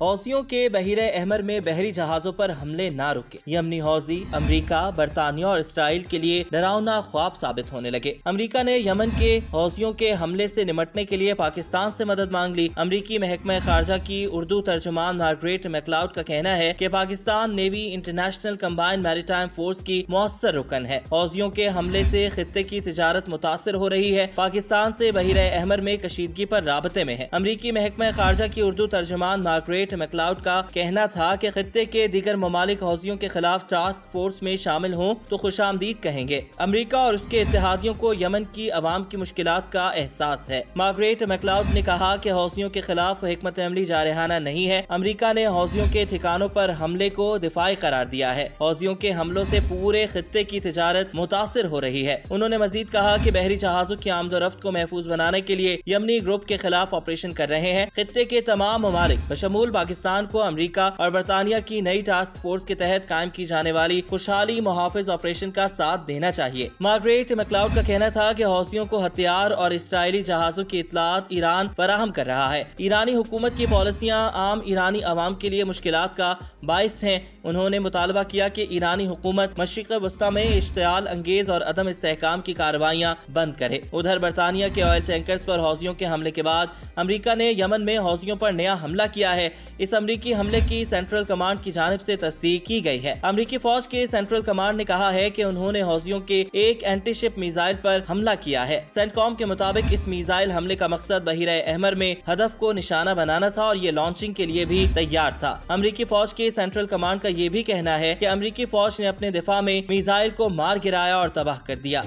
हौसियों के बहीरे अहमर में बहरी जहाजों पर हमले ना रुके। यमनी हौजी अमेरिका, बरतानिया और इसराइल के लिए डरावना ख्वाब साबित होने लगे। अमेरिका ने यमन के हौसियों के हमले से निपटने के लिए पाकिस्तान से मदद मांग ली। अमेरिकी महकमा खारजा की उर्दू तर्जुमान मार्गरेट मैकलाउड का कहना है कि Pakistan navy international combined maritime force की मौसर रुकन है। हौसियों के हमले से खित्ते की तिजारत मुतासिर हो रही है। पाकिस्तान से बहीरे अहमर में कशीदगी पर राबते में है। अमेरिकी महकमा खारजा की उर्दू तर्जुमान मार्गरेट मैकलाउड का कहना था कि खित्ते के दीगर ममालिक हौसियों के खिलाफ टास्क फोर्स में शामिल हों तो खुशामदीद कहेंगे। अमेरिका और उसके इत्तेहादियों को यमन की अवाम की मुश्किलात का एहसास है। मार्गरेट मैकलाउड ने कहा कि हौसियों के खिलाफ हिकमत अमली जारहाना नहीं है। अमेरिका ने हौसियों के ठिकानों पर हमले को दिफाई करार दिया है। हौसियों के हमलों से पूरे खित्ते की तिजारत मुतासिर हो रही है। उन्होंने मजीद कहा कि बहरी जहाजों की आमदोरफ्त को महफूज बनाने के लिए यमनी ग्रुप के खिलाफ ऑपरेशन कर रहे हैं। खित्ते के तमाम ममालिक बशमूल पाकिस्तान को अमेरिका और बरतानिया की नई टास्क फोर्स के तहत कायम की जाने वाली खुशहाली मुहाफिज ऑपरेशन का साथ देना चाहिए। मार्गरेट मैकलाउड का कहना था कि हौसियों को हथियार और इसराइली जहाजों की इतलात ईरान फराहम कर रहा है। ईरानी हुकूमत की पॉलिसियां आम ईरानी अवाम के लिए मुश्किलात का बाइस हैं। उन्होंने मुतालबा किया कि ईरानी हुकूमत मशरिक़ वस्ता में इश्तियाल अंगेज और अदम इस्तेहकाम की कार्रवाइयां बंद करे। उधर बरतानिया के ऑयल टैंकर्स पर हौसियों के हमले के बाद अमेरिका ने यमन में हौसियों पर नया हमला किया है। इस अमेरिकी हमले की सेंट्रल कमांड की जानिब से तस्दीक की गई है। अमेरिकी फौज के सेंट्रल कमांड ने कहा है कि उन्होंने हौसियों के एक एंटीशिप मिसाइल पर हमला किया है। सेंटकॉम के मुताबिक इस मिसाइल हमले का मकसद बहीरे अहमर में हदफ को निशाना बनाना था और ये लॉन्चिंग के लिए भी तैयार था। अमेरिकी फौज के सेंट्रल कमांड का ये भी कहना है कि अमेरिकी फौज ने अपने दिफा में मिसाइल को मार गिराया और तबाह कर दिया।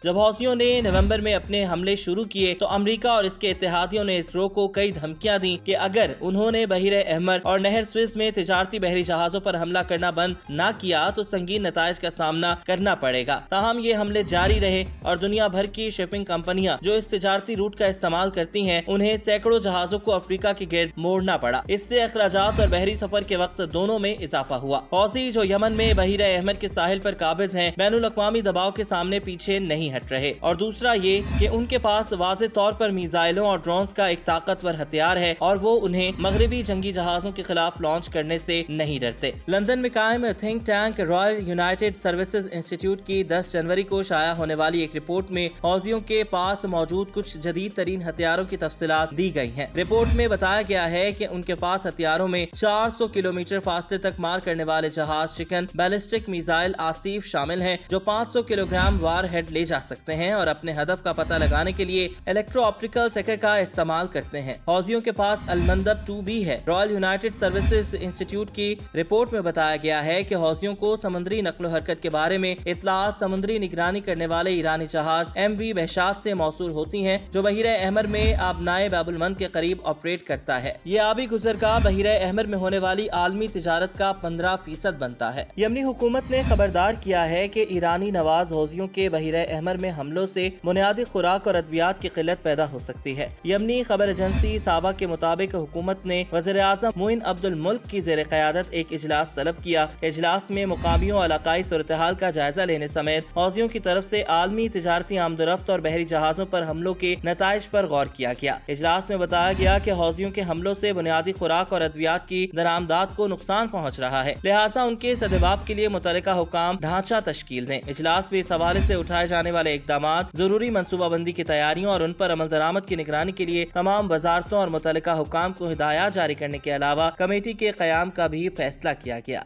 जब हौसियों ने नवंबर में अपने हमले शुरू किए तो अमेरिका और इसके इत्तेहादियों ने इसरो को कई धमकियां दी कि अगर उन्होंने बहीरे अहमर और नहर स्विस में तिजारती बहरी जहाजों पर हमला करना बंद न किया तो संगीन नताइज का सामना करना पड़ेगा। ताहम ये हमले जारी रहे और दुनिया भर की शिपिंग कंपनियां जो इस तिजारती रूट का इस्तेमाल करती हैं उन्हें सैकड़ों जहाजों को अफ्रीका के गिर्द मोड़ना पड़ा। इससे अखराजात और बहरी सफर के वक्त दोनों में इजाफा हुआ। हौसी जो यमन में बहीरे अहमर के साहिल पर काबिज हैं बैनुल अक़वामी दबाव के सामने पीछे नहीं हट रहे। और दूसरा ये कि उनके पास वाज़े तौर पर मिसाइलों और ड्रोन्स का एक ताकतवर हथियार है और वो उन्हें मगरबी जंगी जहाजों के खिलाफ लॉन्च करने से नहीं डरते। लंदन में कायम think tank royal United services institute की 10 जनवरी को शाया होने वाली एक रिपोर्ट में हौसियों के पास मौजूद कुछ जदीद तरीन हथियारों की तफसीलात दी गई हैं। रिपोर्ट में बताया गया है कि उनके पास हथियारों में 400 किलोमीटर फासले तक मार करने वाले जहाज चिकन बैलिस्टिक मिसाइल आसिफ शामिल हैं जो 500 किलोग्राम वार हेड ले जा सकते हैं और अपने हदफ का पता लगाने के लिए इलेक्ट्रो ऑप्टिकल सेकर का इस्तेमाल करते हैं। हौसियों के पास अलमंदब 2 भी है। रॉयल यूनाइटेड सर्विसेज इंस्टीट्यूट की रिपोर्ट में बताया गया है कि हौसियों को समुद्री नक्लो हरकत के बारे में इतलात समुद्री निगरानी करने वाले ईरानी जहाज MV बहशात से मौसूल होती हैं जो बहीरे अहमर में आबनाए बाबुल मंद के करीब ऑपरेट करता है। ये आबी गुजरगाह बहीरे अहमर में होने वाली आलमी तिजारत का 15% बनता है। यमनी हुकूमत ने खबरदार किया है कि ईरानी नवाज हौसियों के बहीरे अहमर में हमलों से बुनियादी खुराक और अद्वियात की किल्लत पैदा हो सकती है। यमनी खबर एजेंसी साबा के मुताबिक हुकूमत ने वज़ीर-ए-आज़म मुइन अब्दुल मुल्क की ज़ेर क़यादत एक इजलास तलब किया। इजलास में मुकामियों और इलाकाई सूरत-ए-हाल का जायजा लेने समेत हौसियों की तरफ से आलमी तिजारती आमदोरफ्त और बहरी जहाजों पर हमलों के नताइज पर गौर किया गया। इजलास में बताया गया कि हौसियों के हमलों से बुनियादी खुराक और अद्वियात की दरामदात को नुकसान पहुँच रहा है, लिहाजा उनके सदबाब के लिए मुतल्लिका हुकाम ढांचा तश्कील दें। इजलास में इस हवाले से उठाए जाने वाले इक़दामात, जरूरी मनसूबाबंदी की तैयारियों और उन पर अमल दरामद की निगरानी के लिए तमाम वजारतों और मुतल्लिका हुकाम को हिदायत जारी करने के अलावा कमेटी के क़याम का भी फैसला किया गया।